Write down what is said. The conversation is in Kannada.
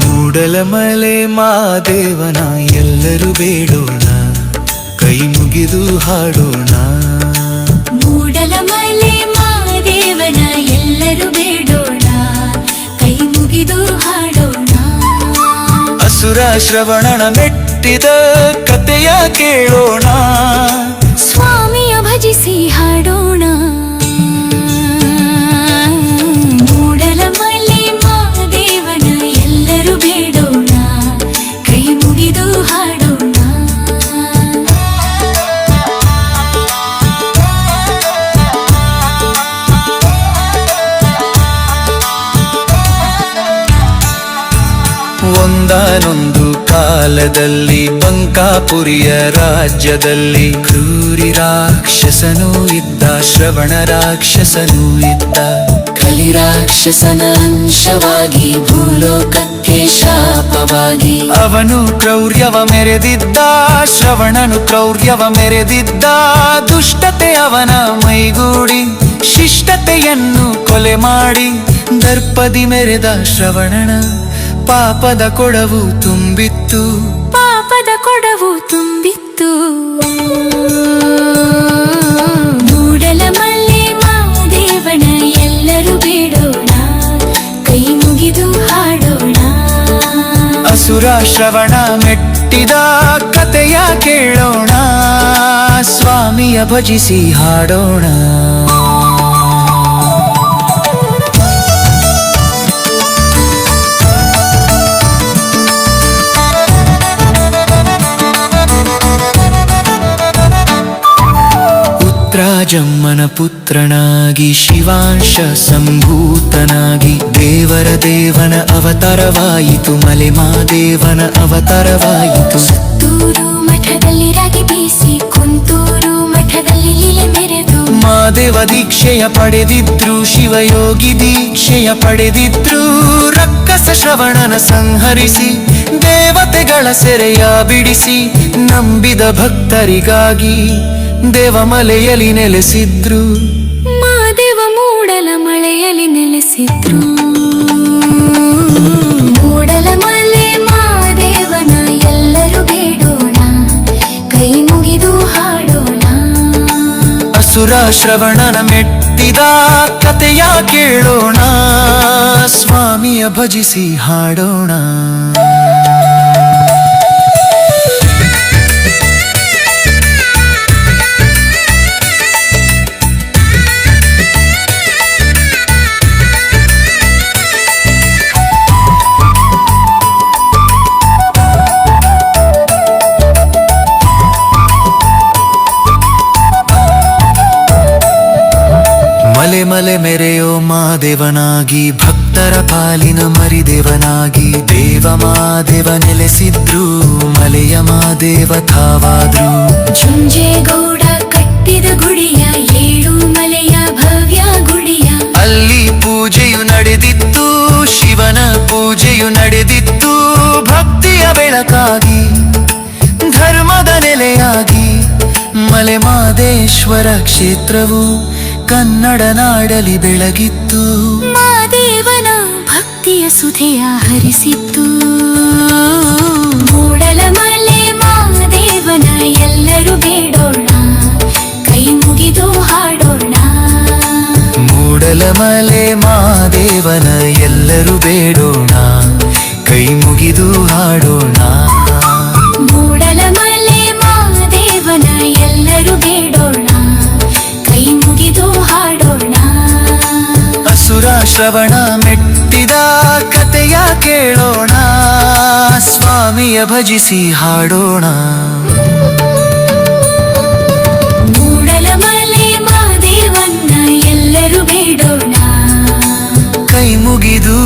ಮೂಡಲಮಲೆ ಮಾದೇವನ ಎಲ್ಲರೂ ಬೇಡೋಣ, ಕೈ ಮುಗಿದು ಹಾಡೋಣ. ಮೂಡಲಮಲೆ ಮಾದೇವನ ಎಲ್ಲರೂ ಬೇಡೋಣ, ಕೈ ಮುಗಿದು ಹಾಡೋಣ. ಅಸುರ ಶ್ರವಣನ ಮೆಟ್ಟಿದ ಕಥೆಯ ಕೇಳೋಣ, ಸ್ವಾಮಿಯ ಭಜಿಸಿ ಹಾಡೋಣ. ಮೂಡಲಮಲೆ ಮಾದೇವನ ಎಲ್ಲರೂ ಬೇಡೋಣ, ಕೈ ಮುಗಿದು ಹಾಡೋಣ. ಒಂದಾನೊಂದು ಕಾಲದಲ್ಲಿ ಬಂಕಾಪುರಿಯ ರಾಜ್ಯದಲ್ಲಿ ಕ್ರೂರಿ ರಾಕ್ಷಸನೂ ಇದ್ದ, ಶ್ರವಣ ರಾಕ್ಷಸನೂ ಇದ್ದ. ಕಲಿ ರಾಕ್ಷಸನ ಅಂಶವಾಗಿ ಭೂಲೋಕಕ್ಕೆ ಶಾಪವಾಗಿ ಅವನು ಕ್ರೌರ್ಯವ ಮೆರೆದಿದ್ದ, ಶ್ರವಣನು ಕ್ರೌರ್ಯವ ಮೆರೆದಿದ್ದ. ದುಷ್ಟತೆ ಅವನ ಮೈಗೂಡಿ ಶಿಷ್ಟತೆಯನ್ನು ಕೊಲೆ ಮಾಡಿ, ದರ್ಪದಿ ಮೆರೆದ ಶ್ರವಣನ ಪಾಪದ ಕೊಡವು ತುಂಬಿತ್ತು, ಪಾಪದ ಕೊಡವು ತುಂಬಿತ್ತು. ಮೂಡಲಮಲೆ ಮಾದೇವನ ಎಲ್ಲರೂ ಬೇಡೋಣ, ಕೈ ಮುಗಿದು ಹಾಡೋಣ. ಅಸುರ ಶ್ರವಣ ಮೆಟ್ಟಿದ ಕಥೆಯ ಕೇಳೋಣ, ಸ್ವಾಮಿಯ ಭಜಿಸಿ ಹಾಡೋಣ. ರಾಜಮ್ಮನ ಪುತ್ರನಾಗಿ ಶಿವಾಂಶ ಸಂಭೂತನಾಗಿ ದೇವರ ದೇವನ ಅವತಾರವಾಯಿತು, ಮಲೆ ಮಾದೇವನ ಅವತಾರವಾಯಿತು. ಸುತ್ತೂರು ಮಠದಲ್ಲಿ ರಾಗಿ ಬೀಸಿ, ಕುಂತೂರು ಮಠದಲ್ಲಿ ಲೀಲೆ ಮೆರೆದು ಮಾದೇವ ದೀಕ್ಷೆಯ ಪಡೆದಿದ್ರು, ಶಿವಯೋಗಿ ದೀಕ್ಷೆಯ ಪಡೆದಿದ್ರು. ರಕ್ಕಸ ಶ್ರವಣನ ಸಂಹರಿಸಿ, ದೇವತೆಗಳ ಸೆರೆಯ ಬಿಡಿಸಿ, ನಂಬಿದ ಭಕ್ತರಿಗಾಗಿ ದೇವಮಲೆಯಲ್ಲಿ ನೆಲೆಸಿದ್ರು. ಮಾದೇವ ಮೂಡಲಮಲೆಯಲ್ಲಿ ನೆಲೆಸಿದ್ರು. ಮೂಡಲಮಲೆ ಮಾದೇವನ ಎಲ್ಲರೂ ಬೇಡೋಣ, ಕೈ ಮುಗಿದು ಹಾಡೋಣ. ಅಸುರ ಶ್ರವಣನ ಮೆಟ್ಟಿದ ಕಥೆಯ ಕೇಳೋಣ, ಸ್ವಾಮಿಯ ಭಜಿಸಿ ಹಾಡೋಣ. ಮಲೆ ಮಲೆ ಮೆರೆಯೋ ಮಾದೇವನಾಗಿ, ಭಕ್ತರ ಪಾಲಿನ ಮರಿದೇವನಾಗಿ, ದೇವ ಮಾದೇವ ನೆಲೆಸಿದ್ರು, ಮಲೆಯ ಮಾದೇವ ತಾವಾದ್ರು. ಚುಂಜೇಗೌಡ ಕಟ್ಟಿದ ಗುಡಿಯ, ಏಳು ಮಲೆಯ ಭವ್ಯ ಗುಡಿಯ, ಅಲ್ಲಿ ಪೂಜೆಯು ನಡೆದಿತ್ತು, ಶಿವನ ಪೂಜೆಯು ನಡೆದಿತ್ತು. ಭಕ್ತಿಯ ಬೆಳಕಾಗಿ, ಧರ್ಮದ ನೆಲೆಯಾಗಿ, ಮಲೆ ಮಾದೇಶ್ವರ ಕ್ಷೇತ್ರವು ಕನ್ನಡ ನಾಡಲಿ ಬೆಳಗಿತ್ತು. ಮಾದೇವನ ಭಕ್ತಿಯ ಸುಧೆಯ ಹರಿಸಿತ್ತು. ಮೂಡಲಮಲೆ ಮಾದೇವನ ಎಲ್ಲರೂ ಬೇಡೋಣ, ಕೈ ಮುಗಿದು ಹಾಡೋಣ. ಮೂಡಲಮಲೆ ಮಾದೇವನ ಎಲ್ಲರೂ ಬೇಡೋಣ, ಕೈ ಮುಗಿದು ಹಾಡೋಣ. ಮೂಡಲಮಲೆ ಮಾದೇವನ ಎಲ್ಲರೂ ಬೇಡೋಣ, ಕೈ ಮುಗಿದು ಹಾಡೋಣ. ಅಸುರ ಶ್ರವಣ ಮೆಟ್ಟಿದ ಕಥೆಯ ಕೇಳೋಣ, ಸ್ವಾಮಿಯ ಭಜಿಸಿ ಹಾಡೋಣ. ಮೂಡಲಮಲೆ ಮಾದೇವನ್ನ ಎಲ್ಲರೂ ಬೇಡೋಣ, ಕೈ ಮುಗಿದು